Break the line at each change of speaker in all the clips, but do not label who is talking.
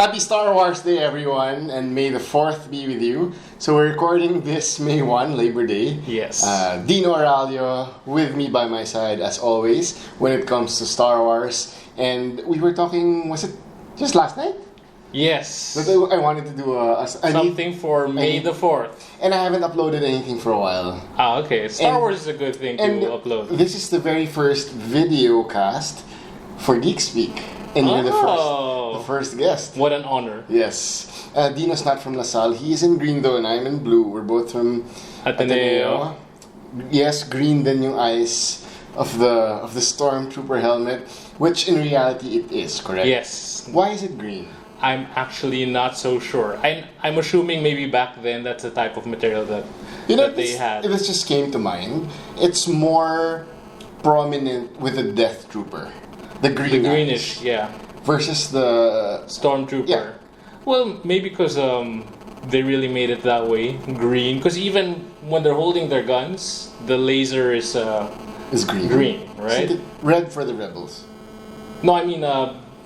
Happy Star Wars Day, everyone, and May the 4th be with you. So we're recording this May 1, Labor Day.
Yes.
Dino Araullo with me by my side, as always, when it comes to Star Wars. And we were talking, was it just last night?
Yes.
That I wanted to do
something for May the 4th.
And I haven't uploaded anything for a while.
Ah, okay. Star Wars is a good thing to upload.
This is the very first video cast for Geek Speak. And you're the first guest.
What an honor.
Yes. Dino's not from LaSalle. He's in green though, and I'm in blue. We're both from Ateneo. Yes, green than yung eyes of the stormtrooper helmet, which in reality it is, correct?
Yes.
Why is it green?
I'm actually not so sure. I'm assuming maybe back then that's the type of material that they had.
This just came to mind. It's more prominent with the Death Trooper. The
greenish, yeah.
Versus the
Stormtrooper.
Yeah.
Well, maybe because they really made it that way, green. Because even when they're holding their guns, the laser is
green.
Green, right?
Isn't it red for the rebels?
No, I mean,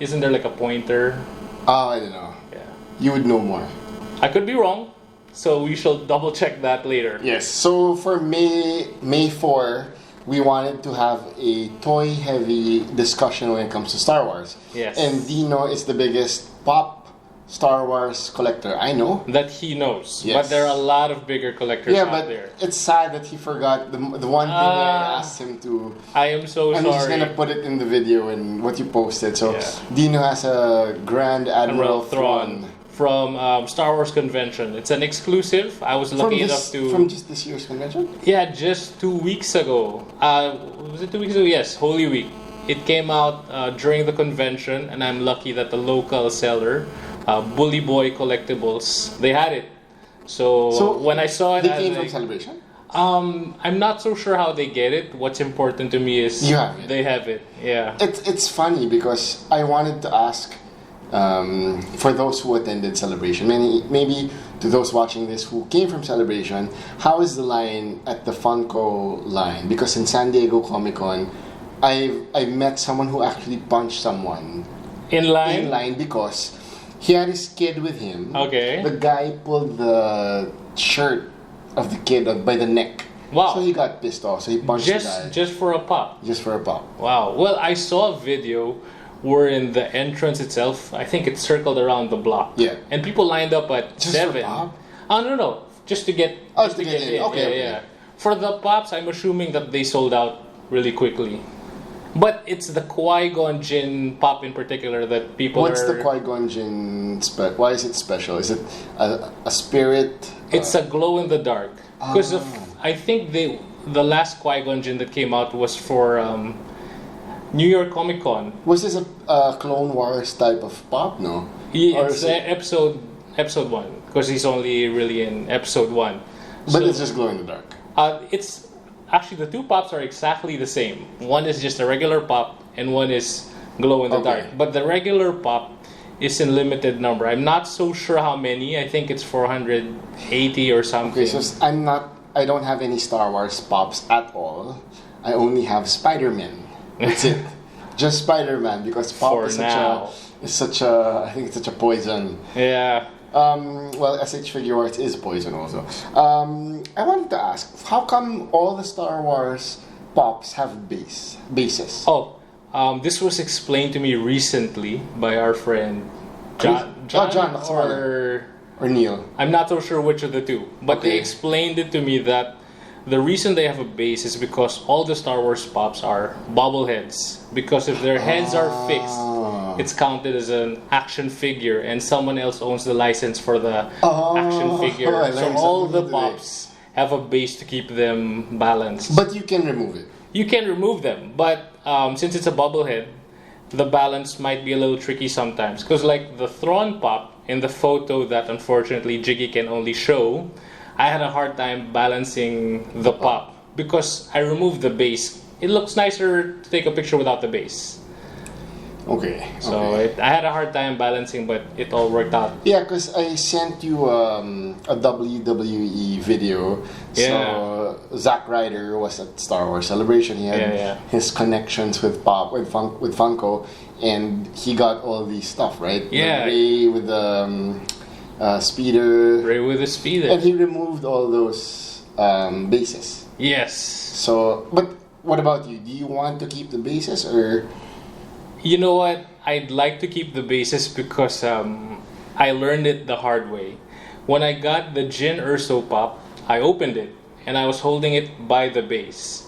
isn't there like a pointer?
Oh, I don't know.
Yeah.
You would know more.
I could be wrong, so we shall double check that later.
Yes. So for May 4. We wanted to have a toy-heavy discussion when it comes to Star Wars.
Yes.
And Dino is the biggest pop Star Wars collector I know.
That he knows.
Yes.
But there are a lot of bigger collectors out there.
It's sad that he forgot the one thing I asked him to.
I am so sorry.
I'm just going to put it in the video and what you posted. So Dino has a Grand Admiral Thrawn.
From Star Wars Convention. It's an exclusive. I was lucky enough to...
From just this year's convention?
Yeah, just 2 weeks ago. Was it 2 weeks ago? Yes, Holy Week. It came out during the convention, and I'm lucky that the local seller, Bully Boy Collectibles, they had it. So when I saw it...
They came from Celebration?
I'm not so sure how they get it. What's important to me is they have it. Yeah.
It's funny because I wanted to ask... for those who attended Celebration, maybe to those watching this who came from Celebration, how is the line at the Funko line? Because in San Diego Comic Con, I met someone who actually punched someone
in line
because he had his kid with him.
Okay.
The guy pulled the shirt of the kid by the neck.
Wow.
So he got pissed off. So he punched the guy.
Just for a pop.
Just for a pop.
Wow. Well, I saw a video where in the entrance itself, I think it circled around the block.
Yeah.
And people lined up at
just
7.
For pop?
Oh, no. Just to get
to get in. Okay.
Yeah. For the pops, I'm assuming that they sold out really quickly. But it's the Qui-Gon Jinn pop in particular that people
What's the Qui-Gon Jinn why is it special? Is it a spirit?
It's a glow in the dark. Because I think the last Qui-Gon Jinn that came out was for New York Comic Con.
Was this a Clone Wars type of pop? No.
It's episode 1 because he's only really in episode 1.
But it's just glow in the dark.
It's actually the two pops are exactly the same. One is just a regular pop and one is glow in the dark. But the regular pop is in limited number. I'm not so sure how many. I think it's 480 or something.
Okay, so I don't have any Star Wars pops at all. I only have Spider-Man. That's it. Just Spider-Man because pop is such a I think it's such a poison.
Yeah.
Well, SH Figuarts is poison also. I wanted to ask, how come all the Star Wars pops have bases?
Oh, this was explained to me recently by our friend John or
Neil.
I'm not so sure which of the two, but they explained it to me that the reason they have a base is because all the Star Wars pops are bobbleheads. Because if their heads are fixed, it's counted as an action figure, and someone else owns the license for the action figure. So all the pops have a base to keep them balanced.
But you can remove it.
You can remove them, but since it's a bobblehead, the balance might be a little tricky sometimes. Because like the Thrawn pop in the photo that unfortunately Jiggy can only show, I had a hard time balancing the pop because I removed the base. It looks nicer to take a picture without the base.
Okay.
So I had a hard time balancing, but it all worked out.
Yeah, because I sent you a WWE video.
Yeah.
So Zack Ryder was at Star Wars Celebration. He had his connections with with Funko, and he got all these stuff, right?
Yeah.
Ray with the speeder.
Ray with the speeder.
And he removed all those bases.
Yes.
So, but what about you? Do you want to keep the bases or?
You know what? I'd like to keep the bases because I learned it the hard way. When I got the Jyn Erso pop, I opened it and I was holding it by the base,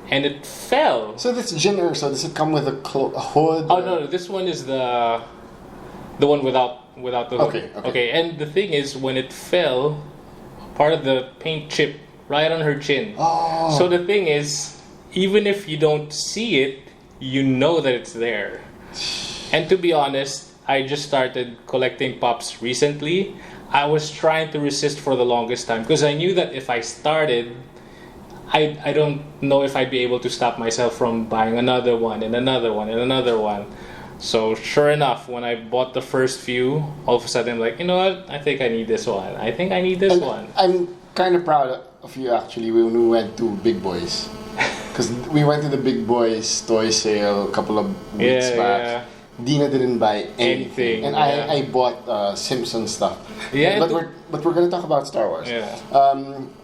and it fell.
So this Jyn Erso, does it come with a hood?
Oh no, this one is the one without the hood. Okay. And the thing is, when it fell, part of the paint chipped right on her chin.
Oh.
So the thing is, even if you don't see it, you know that it's there. And to be honest, I just started collecting pops recently. I was trying to resist for the longest time because I knew that if I started, I don't know if I'd be able to stop myself from buying another one and another one and another one. So sure enough, when I bought the first few, all of a sudden I'm like, you know what? I think I need this one. I think I need this one.
I'm kind of proud of you actually when we went to Big Boys. Because we went to the Big Boys toy sale a couple of weeks back. Yeah. Dino didn't buy anything. And I bought Simpson stuff.
Yeah,
but we're gonna talk about Star Wars.
Yeah.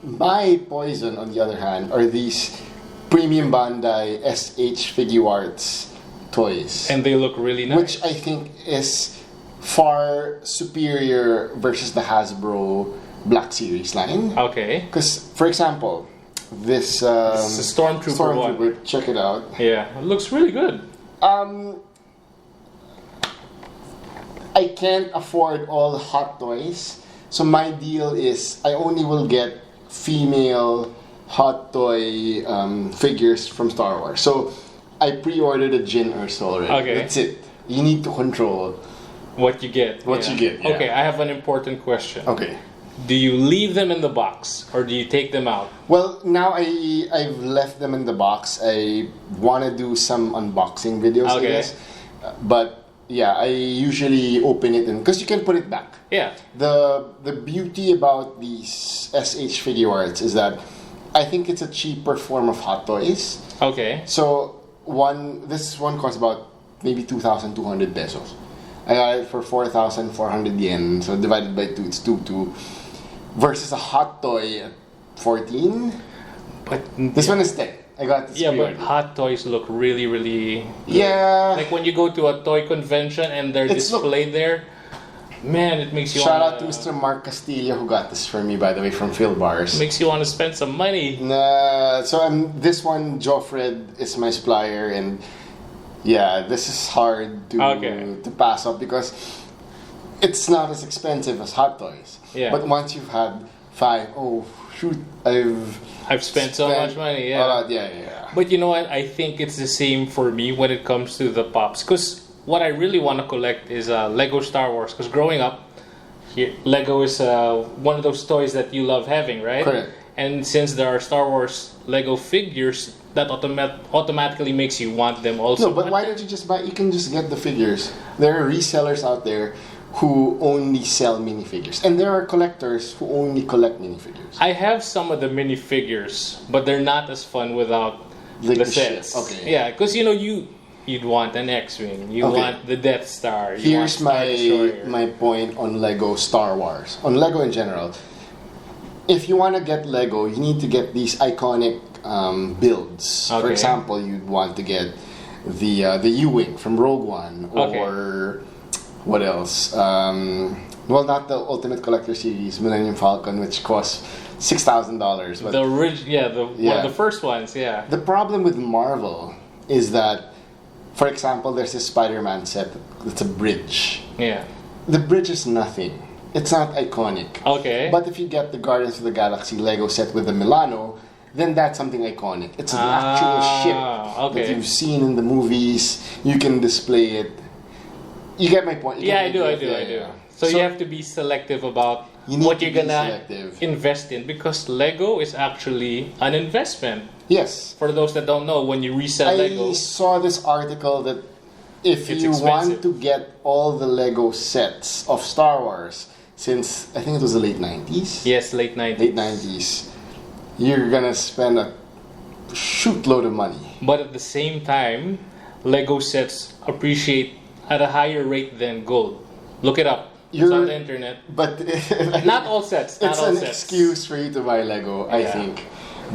My poison, on the other hand, are these premium Bandai SH Figuarts toys.
And they look really nice.
Which I think is far superior versus the Hasbro Black Series line.
Okay.
Because, for example, this
is a Stormtrooper one.
Check it out.
Yeah, it looks really good.
I can't afford all Hot Toys, so my deal is I only will get female Hot Toy figures from Star Wars. So I pre-ordered a Jyn Erso already.
Okay.
That's it. You need to control
what you get.
You get. Yeah.
Okay, I have an important question.
Okay.
Do you leave them in the box or do you take them out?
Well, now I've left them in the box. I want to do some unboxing videos, I guess. But yeah, I usually open it because you can put it back.
Yeah.
The beauty about these SH Figuarts is that I think it's a cheaper form of Hot Toys.
Okay.
So this one costs about maybe 2,200 pesos. I got it for 4,400 yen. So divided by 2, it's 2. Versus a Hot Toy at 14.
But
this one is 10. I got this.
Yeah, but Hot Toys look really, really good.
Yeah.
Like when you go to a toy convention and they're displayed there, man, it makes you
Shout out to Mr. Mark Castillo who got this for me, by the way, from Phil Bars.
Makes you want to spend some money.
So this one, Joffred is my supplier, and yeah, this is hard to pass up because it's not as expensive as Hot Toys.
Yeah.
But once you've had 5, oh shoot, I've
spent so much money. Yeah.
Yeah.
But you know what? I think it's the same for me when it comes to the pops. Because what I really want to collect is Lego Star Wars. Because growing up, Lego is one of those toys that you love having, right?
Correct.
And since there are Star Wars Lego figures, that automatically makes you want them also.
No, but why don't you just buy? You can just get the figures. There are resellers out there who only sell minifigures, and there are collectors who only collect minifigures.
I have some of the minifigures, but they're not as fun without the sets.
Okay.
Yeah, because you'd want an X-wing, you want the Death Star.
Here's my point on Lego Star Wars, on Lego in general. If you want to get Lego, you need to get these iconic builds.
Okay.
For example, you'd want to get the U-wing from Rogue One, or what else? Well, not the Ultimate Collector Series, Millennium Falcon, which costs $6,000. But
one of the first ones. Yeah.
The problem with Marvel is that, for example, there's this Spider-Man set that's a bridge.
Yeah.
The bridge is nothing. It's not iconic.
Okay.
But if you get the Guardians of the Galaxy Lego set with the Milano, then that's something iconic. It's an actual ship that you've seen in the movies. You can display it. You get my point.
I do. So you have to be selective about what you're gonna invest in, because Lego is actually an investment.
Yes.
For those that don't know, when you resell Lego,
I saw this article that if you want to get all the Lego sets of Star Wars since I think it was the late 90s.
Yes, late 90s.
Late 90s. you're gonna spend a shootload of money.
But at the same time, Lego sets appreciate at a higher rate than gold. Look it up. It's on the internet.
But
not all sets. Not
it's
all
an
sets.
excuse for you to buy Lego, I think.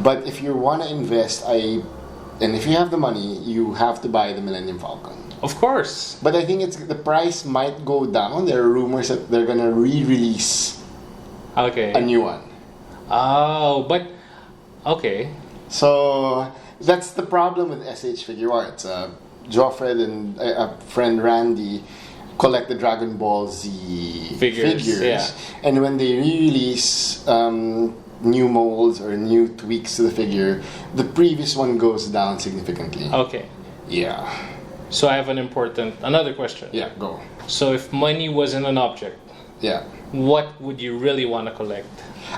But if you want to invest, and if you have the money, you have to buy the Millennium Falcon.
Of course.
But I think the price might go down. There are rumors that they're gonna re-release a new one.
Oh, but okay.
So that's the problem with SH Figuarts. Joffred and a friend Randy collect the Dragon Ball Z figures. And when they re-release new molds or new tweaks to the figure, the previous one goes down significantly.
Okay.
Yeah.
So I have another question.
Yeah, go.
So if money wasn't an object, what would you really want to collect?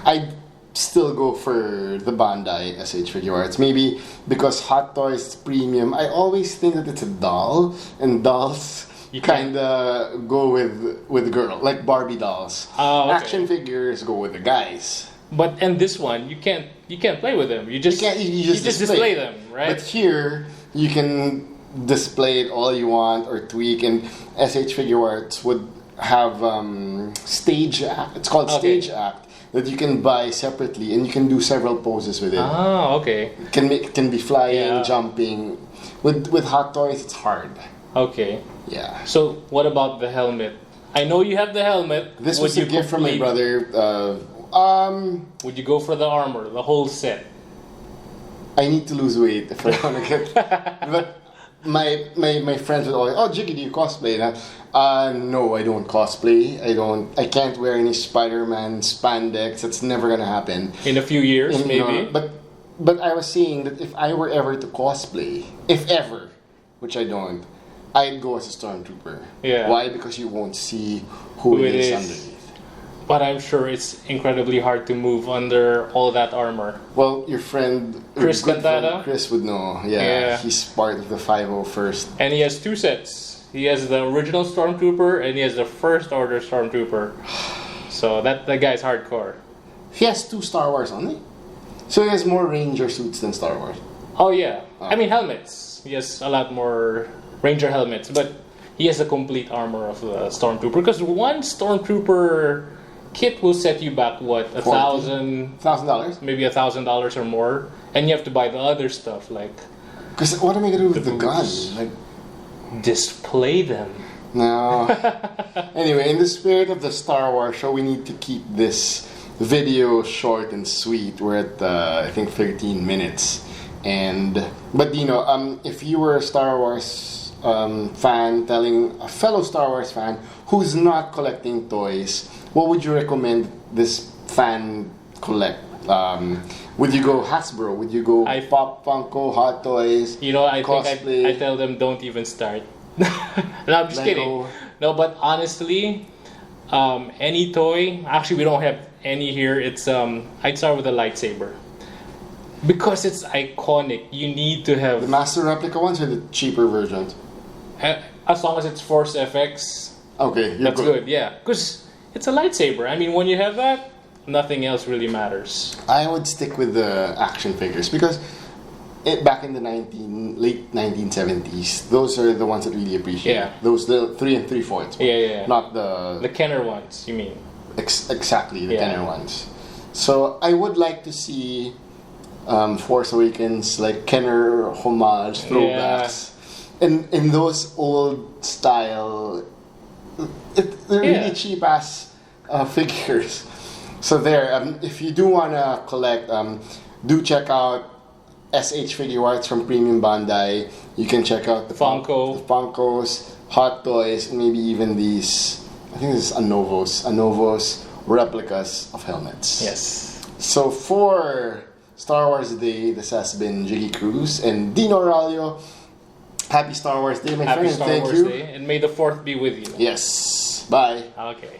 I'd still go for the Bandai SH Figuarts. Maybe because Hot Toys is premium. I always think that it's a doll, and dolls kind of go with girl, like Barbie dolls.
Oh, okay.
Action figures go with the guys.
And this one, you can't play with them. You just display them, right?
But here you can display it all you want or tweak, and SH Figuarts would have stage act. It's called stage act that you can buy separately, and you can do several poses with it.
Oh, okay.
Can be flying, jumping. With Hot Toys, it's hard.
Okay.
Yeah.
So what about the helmet? I know you have the helmet.
This was a gift from my brother.
Would you go for the armor, the whole set?
I need to lose weight if I want to get. But my friends would always, Jiggy, do you cosplay? No, I don't cosplay. I can't wear any Spider-Man spandex. That's never gonna happen.
In a few years, maybe.
But I was saying that if I were ever to cosplay, if ever, which I don't, I'd go as a stormtrooper.
Yeah.
Why? Because you won't see who it is underneath.
But I'm sure it's incredibly hard to move under all that armor.
Well, your friend
Chris Cantada?
Chris would know. Yeah, he's part of the 501st.
And he has two sets. He has the original Stormtrooper and he has the First Order Stormtrooper. So that guy's hardcore.
He has 2 Star Wars only? So he has more Ranger suits than Star Wars?
Oh yeah. I mean helmets. He has a lot more Ranger helmets. But he has the complete armor of the Stormtrooper. Because one Stormtrooper kit will set you back what,
$1,000,
maybe $1,000 or more, and you have to buy the other stuff like.
Because what am I gonna do with the gun? Like,
display them.
No. Anyway, in the spirit of the Star Wars show, we need to keep this video short and sweet. We're at I think 13 minutes, but Dino, if you were a Star Wars fan telling a fellow Star Wars fan who's not collecting toys, what would you recommend this fan collect? Would you go Hasbro? Would you go Pop, Funko, Hot Toys?
I
cosplay?
think I tell them don't even start. No, I'm just kidding. No, but honestly, any toy. Actually, we don't have any here. It's I'd start with a lightsaber because it's iconic. You need to have
the master replica ones or the cheaper versions.
As long as it's Force FX.
Okay,
that's good. Yeah, because it's a lightsaber. I mean, when you have that, nothing else really matters.
I would stick with the action figures because back in the late 1970s, those are the ones that really appreciate. Yeah. Those the 3 3/4.
Yeah.
Not the
Kenner ones. You mean?
Exactly, the Kenner ones. So I would like to see Force Awakens, like Kenner homage throwbacks, and in those old style. They're really cheap ass figures. So if you do wanna collect, do check out SH Figuarts from Premium Bandai. You can check out the Funkos, Hot Toys, and maybe even these. I think this is Anovos replicas of helmets.
Yes.
So for Star Wars Day, this has been Jiggy Cruz and Dino Araullo. Happy Star Wars Day, my friend.
Happy Star Wars Day, and may the 4th be with you.
Yes. Bye.
Okay.